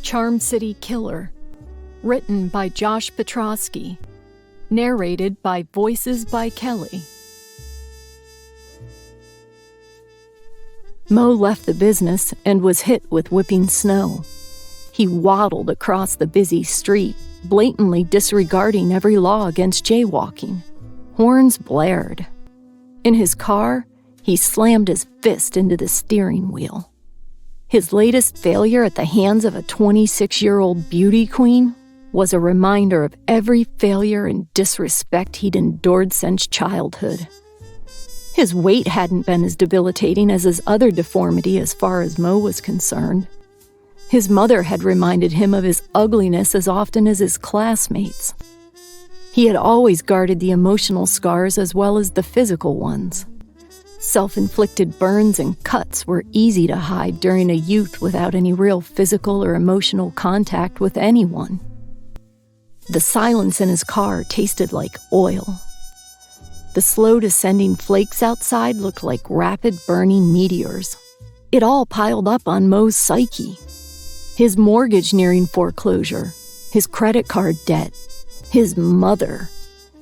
Charm City Killer, written by Josh Petroski, narrated by Voices by Kelly. Moe left the business and was hit with whipping snow. He waddled across the busy street, blatantly disregarding every law against jaywalking. Horns blared. In his car, he slammed his fist into the steering wheel. His latest failure at the hands of a 26-year-old beauty queen was a reminder of every failure and disrespect he'd endured since childhood. His weight hadn't been as debilitating as his other deformity as far as Moe was concerned. His mother had reminded him of his ugliness as often as his classmates. He had always guarded the emotional scars as well as the physical ones. Self-inflicted burns and cuts were easy to hide during a youth without any real physical or emotional contact with anyone. The silence in his car tasted like oil. The slow descending flakes outside looked like rapid burning meteors. It all piled up on Moe's psyche. His mortgage nearing foreclosure, his credit card debt, his mother,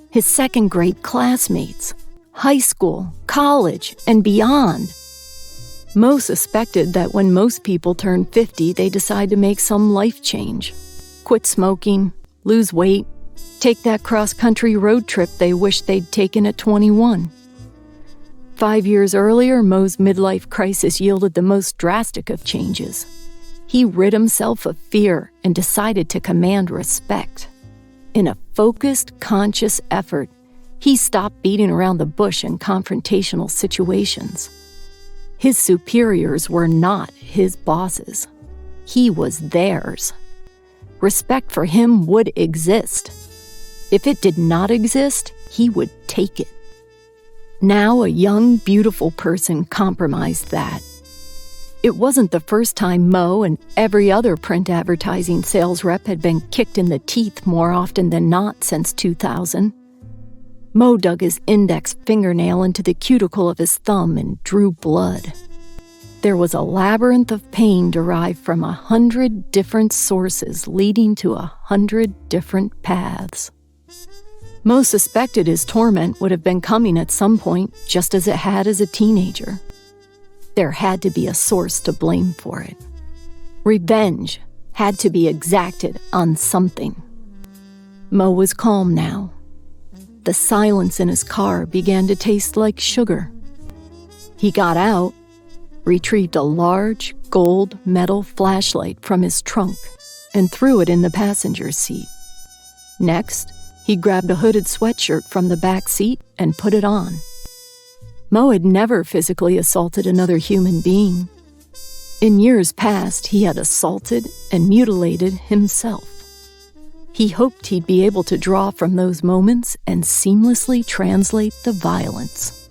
his second-grade classmates, high school, college, and beyond. Moe suspected that when most people turn 50, they decide to make some life change. Quit smoking, lose weight, take that cross-country road trip they wish they'd taken at 21. 5 years earlier, Moe's midlife crisis yielded the most drastic of changes. He rid himself of fear and decided to command respect. In a focused, conscious effort, he stopped beating around the bush in confrontational situations. His superiors were not his bosses. He was theirs. Respect for him would exist. If it did not exist, he would take it. Now a young, beautiful person compromised that. It wasn't the first time Moe and every other print advertising sales rep had been kicked in the teeth more often than not since 2000. Moe dug his index fingernail into the cuticle of his thumb and drew blood. There was a labyrinth of pain derived from 100 different sources leading to 100 different paths. Moe suspected his torment would have been coming at some point, just as it had as a teenager. There had to be a source to blame for it. Revenge had to be exacted on something. Moe was calm now. The silence in his car began to taste like sugar. He got out, retrieved a large, gold metal flashlight from his trunk, and threw it in the passenger seat. Next, he grabbed a hooded sweatshirt from the back seat and put it on. Moe had never physically assaulted another human being. In years past, he had assaulted and mutilated himself. He hoped he'd be able to draw from those moments and seamlessly translate the violence.